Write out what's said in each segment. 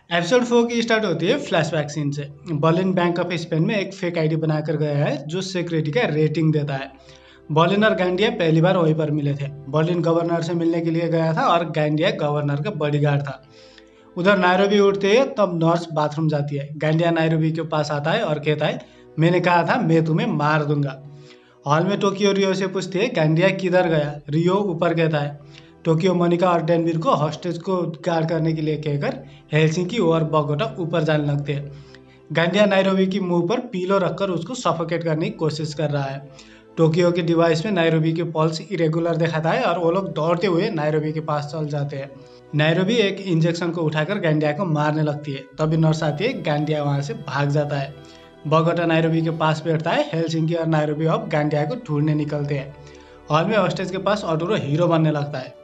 Episode 4 की start होती है फ्लैशबैक सीन से। बर्लिन बैंक ऑफ स्पेन में एक फेक आईडी बनाकर गया है जो सिक्योरिटी का रेटिंग देता है। बर्लिन और गैंडिया पहली बार वहीं पर मिले थे। बर्लिन गवर्नर से मिलने के लिए गया था और गैंडिया गवर्नर का बॉडीगार्ड था। उधर नायरोबी उठते है तब नर्स बाथरूम जाती है। गैंडिया नायरोबी के पास आता है और कहता है, मैंने कहा था मैं तुम्हें मार दूंगा। हॉल में टोक्यो रियो से पूछती है, गैंडिया किधर गया? रियो ऊपर कहता है। टोक्यो मोनिका और डेनवीर को हॉस्टेज को गार्ड करने के लिए कहकर हेलसिंकी और बगोटा ऊपर जाने लगते हैं। गैंडिया नायरोबी की मुंह पर पीलो रखकर उसको सफोकेट करने की कोशिश कर रहा है। टोक्यो के डिवाइस में नायरोबी के पल्स इरेगुलर दिखाता है और वो लोग दौड़ते हुए नायरोबी के पास चल जाते हैं। नायरोबी एक इंजेक्शन को उठाकर गैंडिया को मारने लगती है। तभी नर्स आती है, गैंडिया वहां से भाग जाता है। बगोटा नायरोबी के पास बैठता है। हेलसिंकी और नायरोबी अब गैंडिया को ढूंढने निकलते हैं। हॉल में हॉस्टेज के पास ऑटोरो हीरो बनने लगता है।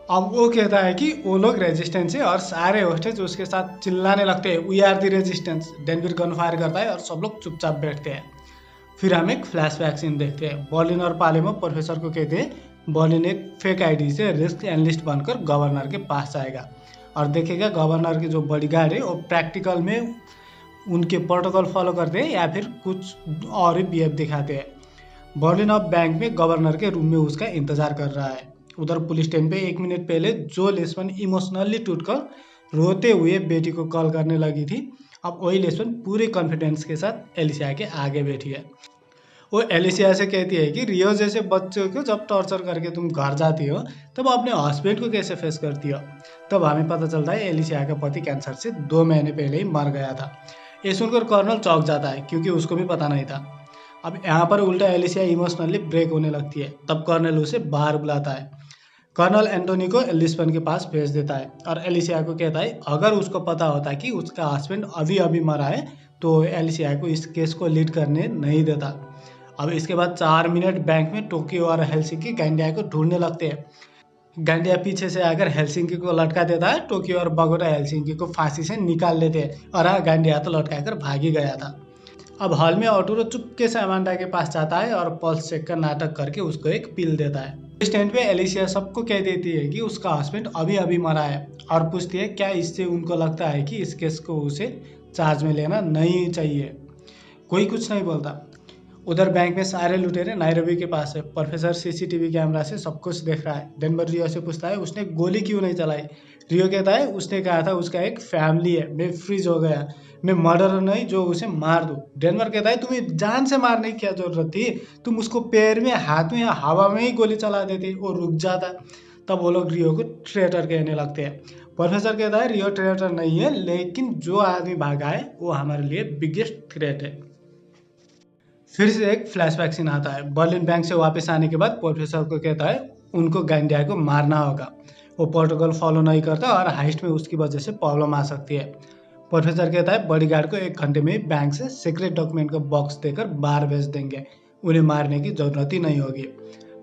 अब वो कहता है कि वो लोग रेजिस्टेंस है और सारे हॉस्टेज उसके साथ चिल्लाने लगते हैं, वी आर दी रेजिस्टेंस। डेनवीर गन फायर करता है और सब लोग चुपचाप बैठते हैं। फिर हम एक फ्लैशबैक सीन देखते हैं। बर्लिन और पालेमो प्रोफेसर को कहते हैं बर्लिन एक फेक आईडी से रिस्क एनालिस्ट बनकर गवर्नर के पास जाएगा और देखेगा गवर्नर के जो बॉडीगार्ड है वो प्रैक्टिकल में उनके प्रोटोकॉल फॉलो करते हैं या फिर कुछ और ही बिहेव दिखाते हैं। बर्लिन अब बैंक में गवर्नर के रूम में उसका इंतजार कर रहा है। उधर पुलिस स्टेशन पे 1 मिनट पहले जो लेसवन इमोशनली टूटकर रोते हुए बेटी को कॉल करने लगी थी, अब वही लेसवन पूरे कॉन्फिडेंस के साथ एलिसिया के आगे बैठी है। वो एलिसिया से कहती है कि रियो जैसे बच्चों को जब टॉर्चर करके तुम घर जाती हो तब अपने हस्बैंड को कैसे फेस करती हो। तब हमें पता चलता है एलिसिया का पति कैंसर से 2 महीने पहले ही मर गया था। ये सुनकर कर्नल चौंक जाता है क्योंकि उसको भी पता नहीं था। अब यहाँ पर उल्टा एलिसिया इमोशनली ब्रेक होने लगती है। तब कर्नल उसे बाहर बुलाता है। कर्नल एंटोनी को लिस्बन के पास भेज देता है और एलिसिया को कहता है अगर उसको पता होता कि उसका हस्बैंड अभी अभी मरा है तो एलिसिया को इस केस को लीड करने नहीं देता। अब इसके बाद 4 मिनट बैंक में टोक्यो और हेलसिंकी गैंडिया को ढूंढने लगते हैं। गैंडिया पीछे से आकर हेलसिंकी को लटका देता है। टोक्यो और बगोटा हेलसिंकी को फांसी से निकाल लेते हैं और हाँ, गैंडिया तो लटका कर भाग ही गया था। अब हॉल में ऑटोरो चुपके से अमांडा के पास जाता है और पल्स चेक का नाटक करके उसको एक पिल देता है। स्टैंड पे एलिसिया सबको कह देती है कि उसका हस्बैंड अभी अभी मरा है और पूछती है क्या इससे उनको लगता है कि इस केस को उसे चार्ज में लेना नहीं चाहिए। कोई कुछ नहीं बोलता। उधर बैंक में सारे लुटेरे नायरोबी के पास है। प्रोफेसर सीसीटीवी कैमरा से सब कुछ देख रहा है। डेनवर रियो से पूछता है उसने गोली क्यों नहीं चलाई। रियो कहता है उसने कहा था उसका एक फैमिली है, मैं फ्रीज हो गया, मैं मर्डर नहीं जो उसे मार दूं। डेनवर कहता है तुम्हें जान से मारने की क्या जरूरत थी, तुम उसको पैर में, हाथ में या हवा में ही गोली चला देते, वो रुक जाता। तब वो लोग रियो को ट्रेटर कहने लगते हैं। प्रोफेसर कहता है रियो ट्रेटर नहीं है, लेकिन जो आदमी भागा है वो हमारे लिए बिगेस्ट थ्रेट है। फिर से एक फ्लैशबैक सीन आता है। बर्लिन बैंक से वापस आने के बाद प्रोफेसर को कहता है उनको गैंडिया को मारना होगा, वो प्रोटोकॉल फॉलो नहीं करता और हाइस्ट में उसकी वजह से प्रॉब्लम आ सकती है। प्रोफेसर कहता है बॉडीगार्ड को 1 घंटे में ही बैंक से सीक्रेट डॉक्यूमेंट का बॉक्स देकर बाहर भेज देंगे, उन्हें मारने की जरूरत ही नहीं होगी।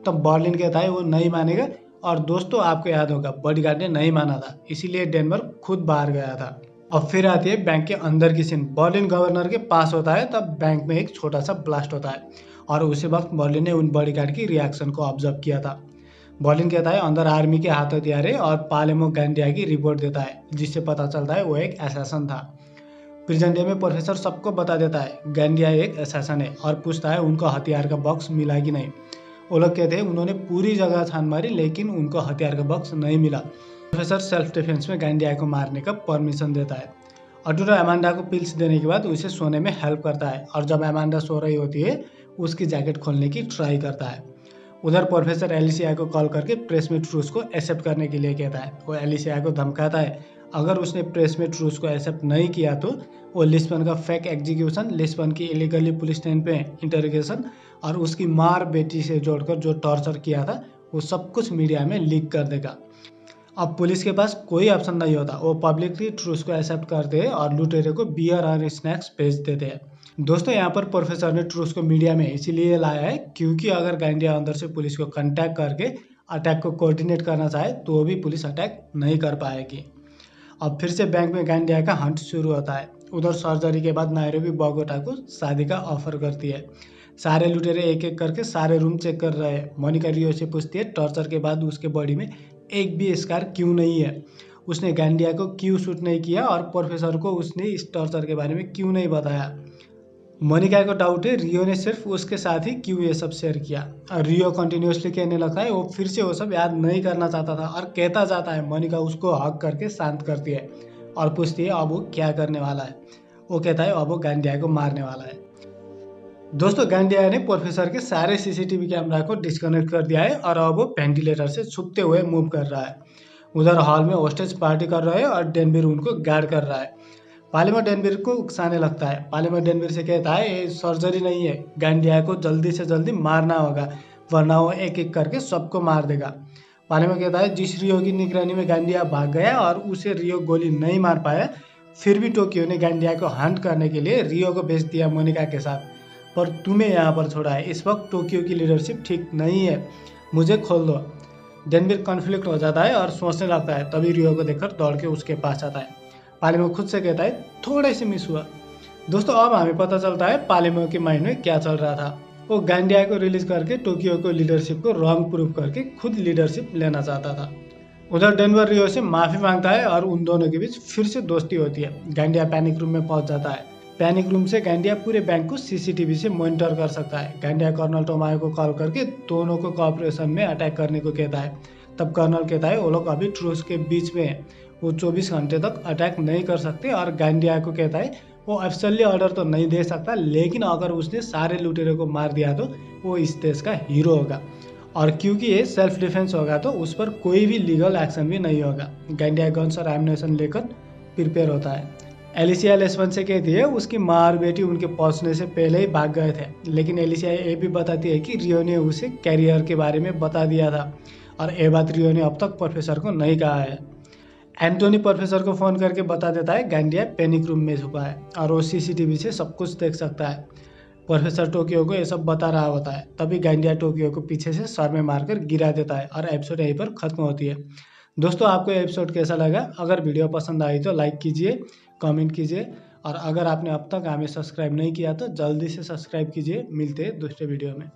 तब बर्लिन कहता है वो नहीं मानेगा और दोस्तों आपको याद होगा बॉडीगार्ड ने नहीं माना था, इसीलिए डेनवर खुद बाहर गया था। अब फिर आती है बैंक के अंदर की सीन। बर्लिन गवर्नर के पास होता है तब बैंक में एक छोटा सा ब्लास्ट होता है और उसी वक्त बर्लिन ने उन बॉडीगार्ड की रिएक्शन को ऑब्जर्व किया था। बर्लिन कहता है अंदर आर्मी के हाथ हथियार है और पालेमो गैंडिया की रिपोर्ट देता है जिससे पता चलता है वो एक असैसन था। प्रेजेंट डे में प्रोफेसर सबको बता देता है गैंडिया एक असैसन है और पूछता है उनको हथियार का बॉक्स मिला कि नहीं। वो लोग कहते हैं उन्होंने पूरी जगह छान मारी लेकिन उनको हथियार का बॉक्स नहीं मिला। प्रोफेसर सेल्फ डिफेंस में गैंडिया को मारने का परमिशन देता है। अटूरो अमांडा को पिल्स देने के बाद उसे सोने में हेल्प करता है और जब अमांडा सो रही होती है उसकी जैकेट खोलने की ट्राई करता है। उधर प्रोफेसर एलिसिया को कॉल करके प्रेस में ट्रूस को एक्सेप्ट करने के लिए कहता है। वो एलिसिया को धमकाता है अगर उसने प्रेस में ट्रूस को एक्सेप्ट नहीं किया तो वो लिस्बन का फेक एग्जीक्यूशन, लिस्बन की इलीगली पुलिस स्टेशन पे इंटरोगेशन और उसकी मार बेटी से जोड़कर जो टॉर्चर किया था वो सब कुछ मीडिया में लीक कर देगा। अब पुलिस के पास कोई ऑप्शन नहीं होता, वो पब्लिकली ट्रूस को एक्सेप्ट करते हैं और लुटेरे को बियर और स्नैक्स भेज देते हैं। दोस्तों यहाँ पर प्रोफेसर ने ट्रूस को मीडिया में इसीलिए लाया है क्योंकि अगर गैंडिया अंदर से पुलिस को कांटेक्ट करके अटैक को कोऑर्डिनेट करना चाहे तो भी पुलिस अटैक नहीं कर पाएगी। अब फिर से बैंक में गैंडिया का हंट शुरू होता है। उधर सर्जरी के बाद नायरोबी बगोटा को शादी का ऑफर करती है। सारे लुटेरे एक एक करके सारे रूम चेक कर रहे हैं। मोनिका रियो से पूछती है टॉर्चर के बाद उसके बॉडी में एक भी स्कार क्यों नहीं है। उसने गांडिया को क्यों शूट नहीं किया और प्रोफेसर को उसने इस टॉर्चर के बारे में क्यों नहीं बताया। मोनिका को डाउट है रियो ने सिर्फ उसके साथ ही क्यों ये सब शेयर किया। और रियो कंटिन्यूसली कहने लगता है वो फिर से वो सब याद नहीं करना चाहता था और कहता जाता है। मोनिका उसको हक करके शांत करती है और पूछती है अब वो क्या करने वाला है। वो कहता है अब वो गांडिया को मारने वाला है। दोस्तों गांडिया ने प्रोफेसर के सारे सीसीटीवी कैमरा को डिस्कनेक्ट कर दिया है और अब वो वेंटिलेटर से छुपते हुए मूव कर रहा है। उधर हॉल में होस्टेज पार्टी कर रहे हैं और डेनविर उनको गार्ड कर रहा है। पालिमर डेनविर को उकसाने लगता है। पालिमर डेनविर से कहता है ये सर्जरी नहीं है, गांडिया को जल्दी से जल्दी मारना होगा वरना वो एक एक करके सबको मार देगा। पालिमर कहता है जिस रियो की निगरानी में गांडिया भाग गया और उसे रियो गोली नहीं मार पाया, फिर भी टोक्यो ने गांडिया को हंट करने के लिए रियो को भेज दिया मोनिका के साथ, पर तुम्हें यहाँ पर छोड़ा है। इस वक्त टोक्यो की लीडरशिप ठीक नहीं है, मुझे खोल दो। डेनविर कॉन्फ्लिक्ट हो जाता है और सोचने लगता है। तभी रियो को देखकर दौड़ के उसके पास आता है। पालिमो खुद से कहता है थोड़े से मिस हुआ। दोस्तों अब हमें पता चलता है पालिमो के माइंड में क्या चल रहा था। वो गांडिया को रिलीज करके टोक्यो को लीडरशिप को रॉन्ग प्रूव करके खुद लीडरशिप लेना चाहता था। उधर डेनवर रियो से माफी मांगता है और उन दोनों के बीच फिर से दोस्ती होती है। गांडिया पैनिक रूम में पहुंच जाता है। पैनिक रूम से गांडिया पूरे बैंक को सीसीटीवी से मॉनिटर कर सकता है। गांडिया कर्नल टोमायो को कॉल करके दोनों को कोऑपरेशन में अटैक करने को कहता है। तब कर्नल कहता है वो लोग अभी ट्रूस के बीच में है, वो 24 घंटे तक अटैक नहीं कर सकते। और गांडिया को कहता है वो ऑफिशियली ऑर्डर तो नहीं दे सकता, लेकिन अगर उसने सारे लुटेरों को मार दिया तो वो इस देश का हीरो होगा, और क्योंकि ये सेल्फ डिफेंस होगा तो उस पर कोई भी लीगल एक्शन भी नहीं होगा। गांडिया गन्स और एम्युनिशन लेकर प्रिपेयर होता है। एलिसिया लेसवन से कहती है उसकी माँ और बेटी उनके पहुंचने से पहले ही भाग गए थे, लेकिन एलिसिया ये भी बताती है कि रियो ने उसे कैरियर के बारे में बता दिया था और ये बात रियो ने अब तक प्रोफेसर को नहीं कहा है। एंटोनी प्रोफेसर को फ़ोन करके बता देता है गांडिया पैनिक रूम में छुपा है और वो सीसीटीवी से सब कुछ देख सकता है। प्रोफेसर टोक्यो को ये सब बता रहा होता है। तभी गांडिया टोक्यो को पीछे से सर में मारकर गिरा देता है और एपिसोड यहीं पर खत्म होती है। दोस्तों आपको एपिसोड कैसा लगा? अगर वीडियो पसंद आई तो लाइक कीजिए, कमेंट कीजिए, और अगर आपने अब तक हमें सब्सक्राइब नहीं किया तो जल्दी से सब्सक्राइब कीजिए। मिलते हैं दूसरे वीडियो में।